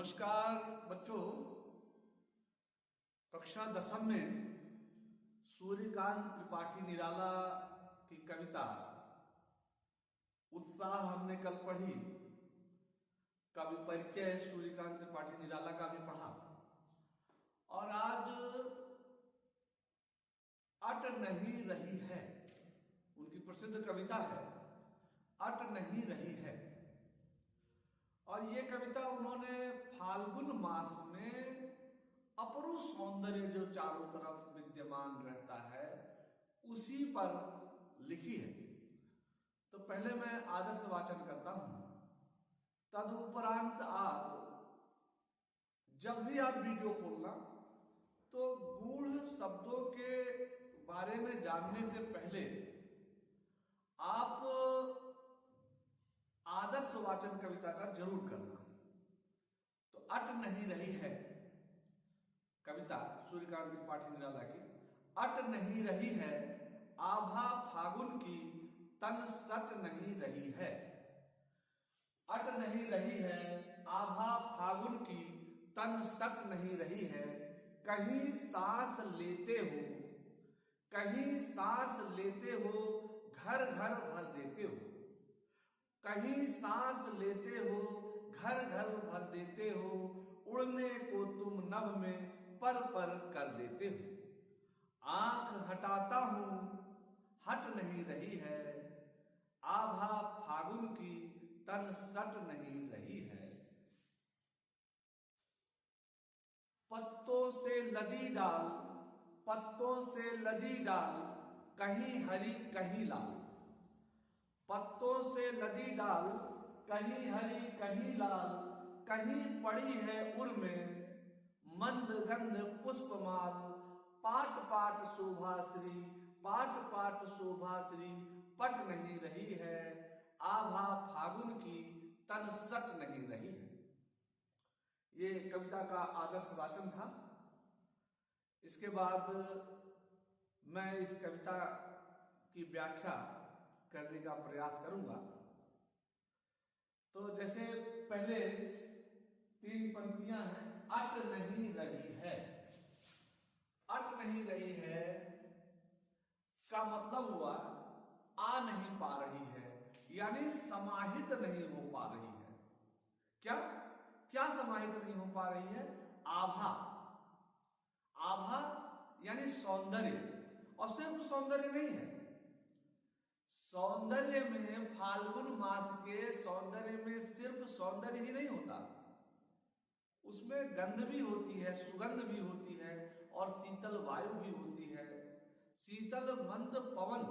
नमस्कार बच्चों, कक्षा 10वीं में सूर्यकांत त्रिपाठी निराला की कविता उत्साह हमने कल पढ़ी। कवि परिचय सूर्यकांत त्रिपाठी निराला का भी पढ़ा और आज अट नहीं रही है, उनकी प्रसिद्ध कविता है अट नहीं रही है। और ये कविता उन्होंने फाल्गुन मास में अपूर्व सौंदर्य जो चारों तरफ विद्यमान रहता है उसी पर लिखी है। तो पहले मैं आदर्श वाचन करता हूं, तदुपरांत आप जब भी आप वीडियो खोलना तो गूढ़ शब्दों के बारे में जानने से पहले आप आदर्श वाचन कविता का जरूर करना। तो अट नहीं रही है कविता सूर्यकांत त्रिपाठी निराला की। अट नहीं रही है आभा फागुन की, तन सट नहीं रही है। अट नहीं रही है आभा फागुन की, तन सट नहीं रही है। कहीं सांस लेते हो, कहीं सांस लेते हो, घर घर भर देते हो। कहीं सांस लेते हो, घर घर भर देते हो। उड़ने को तुम नभ में पर पर कर देते हो। आंख हटाता हूं, हट नहीं रही है। आभा फागुन की, तन सट नहीं रही है। पत्तों से लदी डाल, पत्तों से लदी डाल, कहीं हरी कहीं लाल। पत्तों से लदी डाल, कहीं हरी कहीं लाल। कहीं पड़ी है उर में मंद गंध पुष्पमाल। पाट पाट शोभाश्री, पाट पाट शोभाश्री, पट नहीं रही है। आभा फागुन की, तन सट नहीं रही है। ये कविता का आदर्श वाचन था। इसके बाद मैं इस कविता की व्याख्या करने का प्रयास करूंगा। तो जैसे पहले 3 पंक्तियां हैं। अट नहीं रही है, अट नहीं रही है का मतलब हुआ आ नहीं पा रही है, यानी समाहित नहीं हो पा रही है। क्या क्या समाहित नहीं हो पा रही है? आभा, आभा यानी सौंदर्य। और सिर्फ सौंदर्य नहीं है, सौंदर्य में फाल्गुन मास के सौंदर्य में सिर्फ सौंदर्य ही नहीं होता, उसमें गंध भी होती है, सुगंध भी होती है और शीतल वायु भी होती है। शीतल मंद पवन,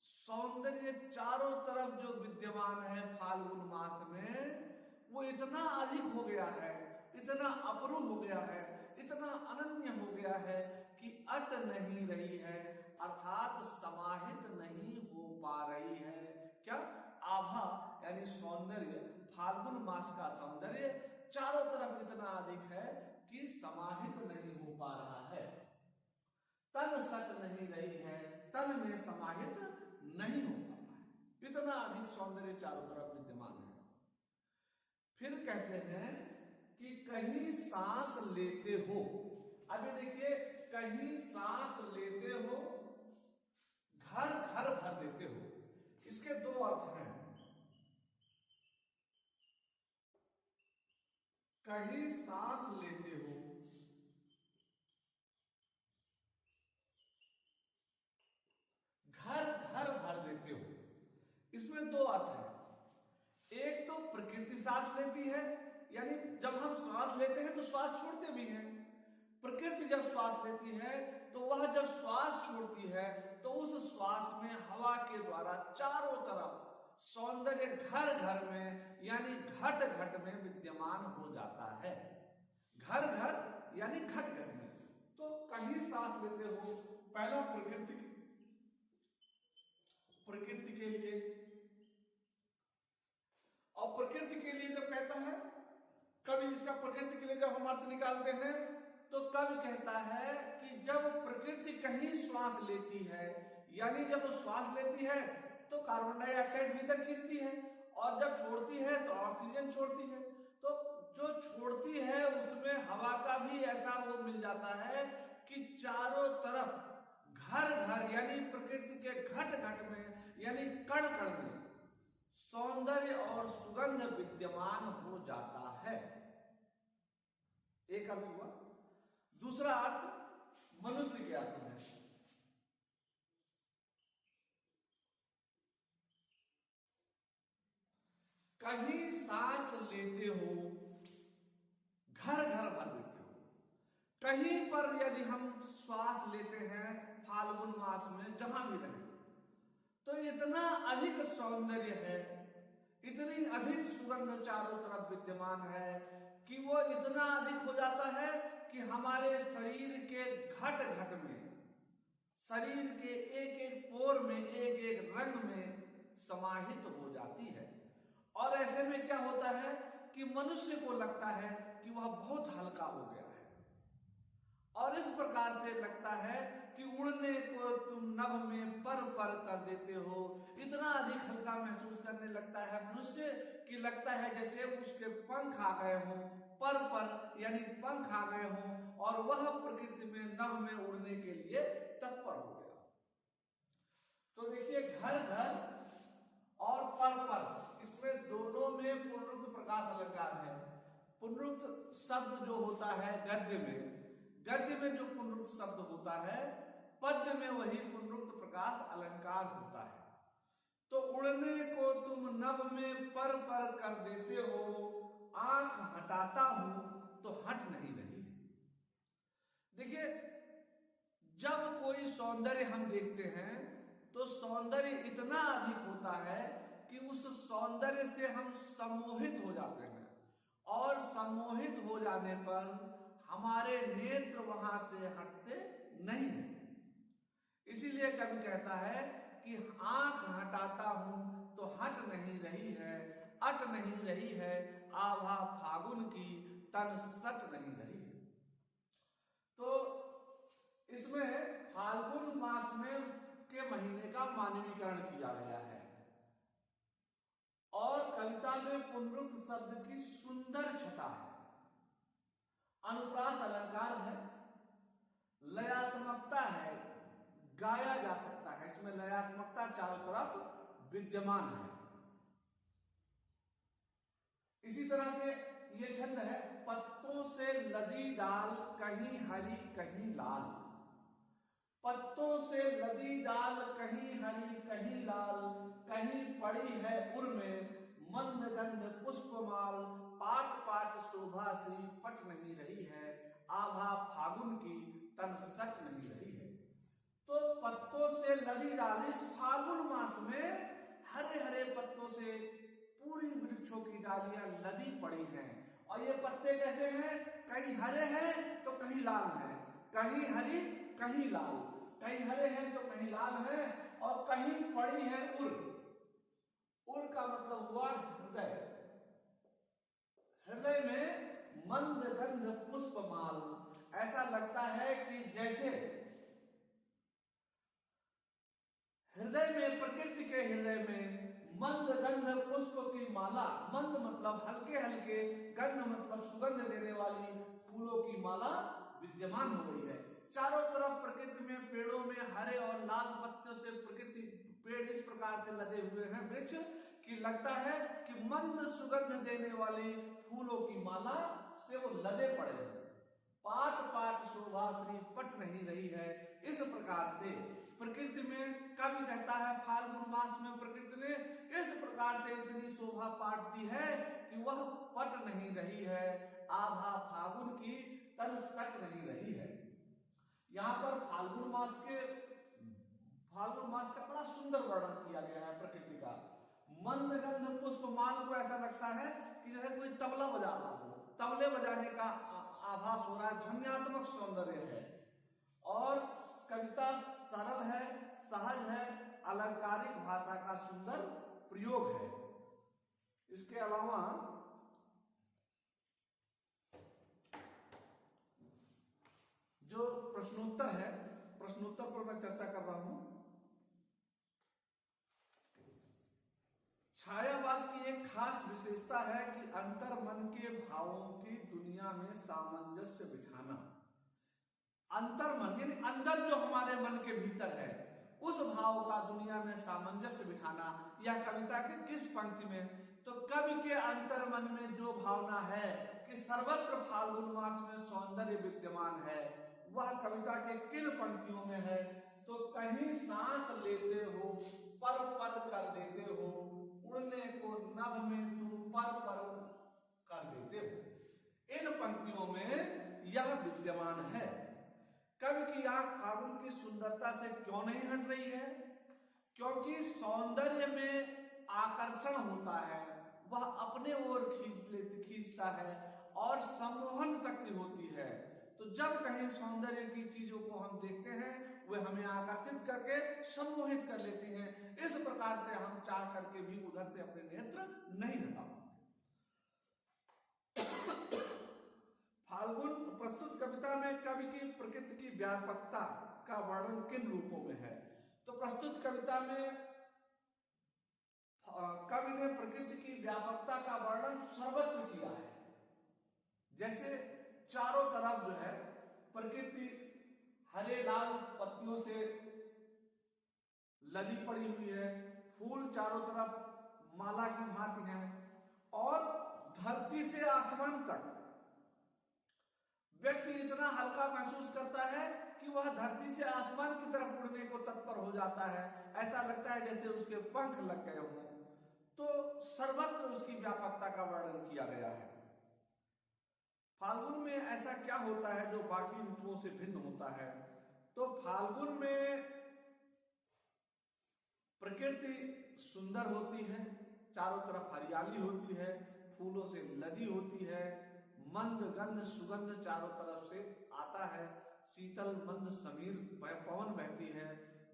सौंदर्य चारों तरफ जो विद्यमान है फाल्गुन मास में, वो इतना अधिक हो गया है, इतना अपूर्व हो गया है, इतना अनन्य हो गया है कि अट नहीं रही है, अर्थात समाहित नहीं हो पा रही है। क्या? आभा यानी सौंदर्य, फाल्गुन मास का सौंदर्य चारों तरफ इतना अधिक है कि समाहित नहीं हो पा रहा है। तन सट नहीं रही है, तन में समाहित नहीं हो पा रहा है, इतना अधिक सौंदर्य चारों तरफ विद्यमान है। फिर कहते हैं कि कहीं सांस लेते हो। अभी देखिए, कहीं सांस लेते हो, घर घर भर देते हो, इसके 2 अर्थ हैं। कहीं सांस लेते हो, घर घर भर देते हो, इसमें 2 अर्थ हैं। एक तो प्रकृति सांस लेती है, यानी जब हम श्वास लेते हैं तो श्वास छोड़ते भी हैं। प्रकृति जब श्वास लेती है तो वह जब श्वास छोड़ती है तो उस श्वास में हवा के द्वारा चारों तरफ सौंदर्य घर घर में यानी घट घट में विद्यमान हो जाता है। घर घर यानी घट घट में। तो कहीं सांस लेते हो, पहला प्रकृति के लिए। और प्रकृति के लिए जब कहता है कवि, इसका प्रकृति के लिए जब हम अर्थ निकालते हैं तो कवि कहता है कि जब प्रकृति कहीं श्वास लेती है, यानी जब वो श्वास लेती है तो कार्बन डाइऑक्साइड भीतर खींचती है और जब छोड़ती है तो ऑक्सीजन छोड़ती है। तो जो छोड़ती है उसमें हवा का भी ऐसा वो मिल जाता है कि चारों तरफ घर घर यानी प्रकृति के घट घट में यानी कण कण में सौंदर्य और सुगंध विद्यमान हो जाता है। एक अर्थ हुआ। दूसरा अर्थ मनुष्य के अर्थ में, कहीं सांस लेते हो घर घर भर देते हो। कहीं पर यदि हम श्वास लेते हैं फाल्गुन मास में जहां भी रहे तो इतना अधिक सौंदर्य है, इतनी अधिक सुगंध चारों तरफ विद्यमान है कि वो इतना अधिक हो जाता है कि हमारे शरीर के घट घट में, शरीर के एक एक पोर में, एक एक रंग में समाहित हो जाती है। और ऐसे में क्या होता है कि मनुष्य को लगता है कि वह बहुत हल्का हो गया है, और इस प्रकार से लगता है कि उड़ने को तुम नभ में पर पर कर देते हो। इतना अधिक हल्का महसूस करने लगता है मनुष्य कि लगता है जैसे उसके पंख आ गए हों, पर पर यानी पंख आ गए हों, और वह प्रकृति में नभ में उड़ने के लिए तत्पर हो गया। तो देखिए घर घर और पर, इसमें दोनों में पुनरुक्त प्रकाश अलंकार है। पुनरुक्त शब्द जो होता है गद्य में जो पुनरुक्त शब्द होता है, पद्य में वही पुनरुक्त प्रकाश अलंकार होता है। तो उड़ने को तुम नभ में पर पर कर देते हो, आंख हटाता हूं तो हट नहीं रही। देखिए, जब कोई सौंदर्य हम देखते हैं तो सौंदर्य इतना अधिक होता है कि उस सौंदर्य से हम सम्मोहित हो जाते हैं, और सम्मोहित हो जाने पर हमारे नेत्र वहां से हटते नहीं है। इसीलिए कवि कहता है कि आंख हटाता हूं तो हट नहीं रही है, अट नहीं रही है आभा फागुन की, तन सट नहीं रही है। तो इसमें फाल्गुन मास में के महीने का मानवीकरण किया गया है, और कविता में पुनरुक्त शब्द की सुंदर छटा है, अनुप्रास अलंकार है, लयात्मकता है, गाया जा सकता है। इसमें लयात्मकता चारों तरफ विद्यमान है। इसी तरह से ये छंद है, पत्तों से लदी डाल कहीं हरी कहीं लाल। पत्तों से लदी डाल कहीं हरी कहीं लाल, कहीं पड़ी है उर में मंद गंध पुष्पमाल, पाट पाट शोभा श्री पट नहीं रही है, आभा फागुन की तन सट नहीं रही है। तो पत्तों से लदी डाल, इस फागुन मास में हरे हरे पत्तों से पूरी वृक्षों की डालियां लदी पड़ी हैं, और ये पत्ते कैसे हैं, कहीं हरे हैं तो कहीं लाल हैं, कहीं हरी कहीं लाल, कहीं हरे हैं तो कहीं लाल हैं, और कहीं पड़ी है उर। उर का मतलब हुआ हृदय। हृदय में मंद गंध पुष्पमाल, ऐसा लगता है कि जैसे हृदय में, प्रकृति के हृदय में मंद गंध पुष्प की माला, मंद मतलब हल्के हल्के, गंध मतलब सुगंध देने वाली फूलों की माला विद्यमान हो गई है। चारों तरफ प्रकृति में, पेड़ों में हरे और लाल पत्तों से प्रकृति, पेड़ इस प्रकार से लदे हुए हैं वृक्ष कि लगता है कि मंद सुगंध देने वाली फूलों की माला से वो लदे पड़े हैं। पाट पाट शोभा श्री पट नहीं रही है। इस प्रकार से प्रकृति में, कवि कहता है फाल्गुन मास में प्रकृति ने इस प्रकार से इतनी शोभा पाट दी है कि वह पट नहीं रही है, आभा फागुन की तन सट नहीं रही है। यहाँ पर फाल्गुन मास का बड़ा सुंदर वर्णन किया गया है प्रकृति का। मंद गंध पुष्पमाल को ऐसा लगता है कि जैसे कोई तबला बजा रहा हो, तबले बजाने का आभास हो रहा है, ध्वन्यात्मक सौंदर्य है, और कविता सरल है, सहज है, अलंकारिक भाषा का सुंदर प्रयोग है। इसके अलावा जो प्रश्नोत्तर है, प्रश्नोत्तर पर मैं चर्चा कर रहा हूं। छायावाद की एक खास खास विशेषता है कि अंतर मन के भावों की दुनिया में सामंजस्य बिठाना। अंतर मन यानी अंदर जो हमारे मन के भीतर है उस भाव का दुनिया में सामंजस्य बिठाना। यह कविता के किस पंक्ति में? तो कवि के अंतर मन में जो भावना है कि सर्वत्र फाल्गुन मास में सौंदर्य विद्यमान है, वह कविता के किन पंक्तियों में है? तो कहीं सांस लेते हो पर कर देते हो, उड़ने को नभ में तुम पर कर देते हो। इन पंक्तियों में यह विद्यमान है। कवि की आंख फाल्गुन की सुंदरता से क्यों नहीं हट रही है? क्योंकि सौंदर्य में आकर्षण होता है, वह अपने ओर खींचता है और सम्मोहन शक्ति होती है। तो जब कहीं सौंदर्य की चीजों को हम देखते हैं, वे हमें आकर्षित करके सम्मोहित कर लेती हैं। इस प्रकार से हम चाह करके भी उधर से अपने नेत्र नहीं हटा पाते। फाल्गुन प्रस्तुत कविता में कवि की प्रकृति की व्यापकता का वर्णन किन रूपों में है? तो प्रस्तुत कविता में कवि ने प्रकृति की व्यापकता का वर्णन सर्वत्र किया है। जैसे चारों तरफ जो है प्रकृति हरे लाल पत्तियों से लदी पड़ी हुई है, फूल चारों तरफ माला की भांति हैं, और धरती से आसमान तक व्यक्ति इतना हल्का महसूस करता है कि वह धरती से आसमान की तरफ उड़ने को तत्पर हो जाता है। ऐसा लगता है जैसे उसके पंख लग गए हों। तो सर्वत्र उसकी व्यापकता का वर्णन किया गया है। फाल्गुन में ऐसा क्या होता है जो बाकी ऋतुओं से भिन्न होता है? तो फाल्गुन में प्रकृति सुंदर होती है, चारों तरफ हरियाली होती है, फूलों से लदी होती है, मंद गंध सुगंध चारों तरफ से आता है, शीतल मंद समीर पवन बहती है।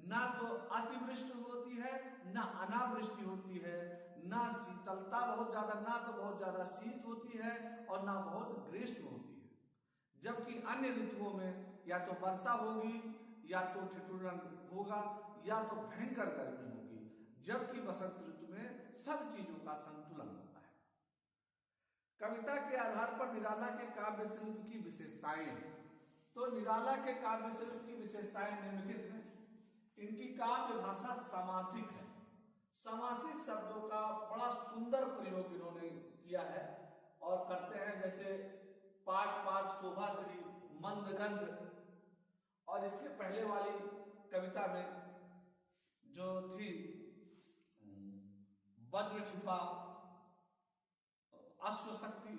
ना तो अतिवृष्टि होती है, ना अनावृष्टि होती है, ना शीतलता बहुत ज्यादा, ना तो बहुत ज्यादा शीत होती है, और ना बहुत ग्रीष्म होती है। जबकि अन्य ऋतुओं में या तो वर्षा होगी, या तो ठिठुरन होगा, या तो भयंकर गर्मी होगी। जबकि बसंत ऋतु में सब चीजों का संतुलन होता है। कविता के आधार पर निराला के काव्य शिल्प की विशेषताएं हैं। तो निराला के काव्य शिल्प की विशेषताएं निम्नलिखित हैं। इनकी काव्य भाषा समासिक है। समासिक शब्दों का बड़ा सुंदर प्रयोग इन्होंने किया है और करते हैं, जैसे पाठ पाठ शोभाश्री, मंदगंध, और इसके पहले वाली कविता में जो थी वज्र छिपा, अश्वशक्ति,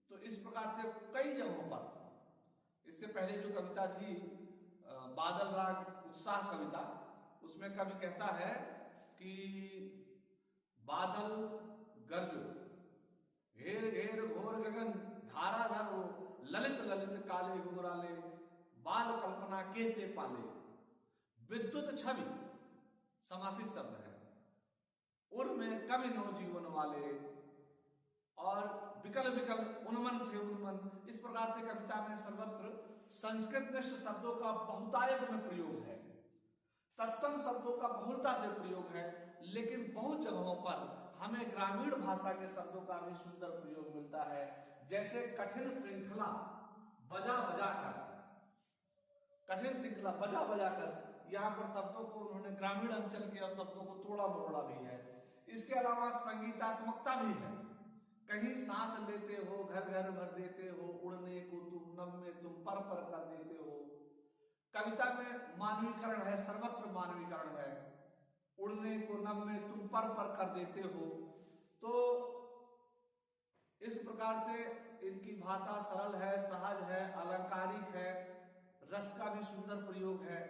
तो इस प्रकार से कई जगहों पर, इससे पहले जो कविता थी बादल राग उत्साह कविता, उसमें कवि कहता है कि बादल गरजो, घेर घेर घोर गगन, धारा धरो, ललित ललित काले घोराले, बाल कल्पना कैसे पाले, विद्युत छवि समासिक शब्द है, उर में कवि नव जीवन वाले, और विकल विकल उन्मन थे उन्मन। इस प्रकार से कविता में सर्वत्र संस्कृत निष्ठ शब्दों का बहुतायत में प्रयोग है, तत्सम शब्दों का बहुलता से प्रयोग है, लेकिन बहुत जगहों पर हमें ग्रामीण भाषा के शब्दों का भी सुंदर प्रयोग मिलता है। जैसे कठिन श्रृंखला बजा बजा कर, कठिन श्रृंखला बजा बजा कर, यहाँ पर शब्दों को उन्होंने ग्रामीण अंचल के और शब्दों को तोड़ा मरोड़ा भी है। इसके अलावा संगीतात्मकता भी है। कहीं सांस लेते हो घर घर भर देते हो, उड़ने को तुम नभ में तुम पर कर देते हो। कविता में मानवीकरण है, सर्वत्र मानवीकरण है। उड़ने को नभ में तुम पर कर देते हो। तो इस प्रकार से इनकी भाषा सरल है, सहज है, अलंकारिक है, रस का भी सुंदर प्रयोग है।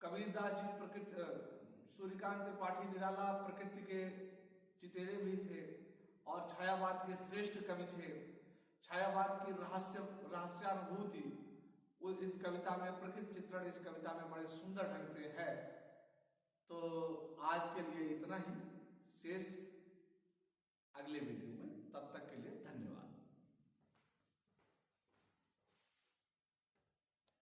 कबीरदास जी प्रकृति, सूर्यकांत त्रिपाठी निराला प्रकृति के चितेरे भी थे और छायावाद के श्रेष्ठ कवि थे। छायावाद की रहस्यानुभूति इस कविता में, प्रकृति चित्रण इस कविता में बड़े सुंदर ढंग से है। तो आज के लिए इतना ही, शेष अगले वीडियो में। तब तक के लिए धन्यवाद।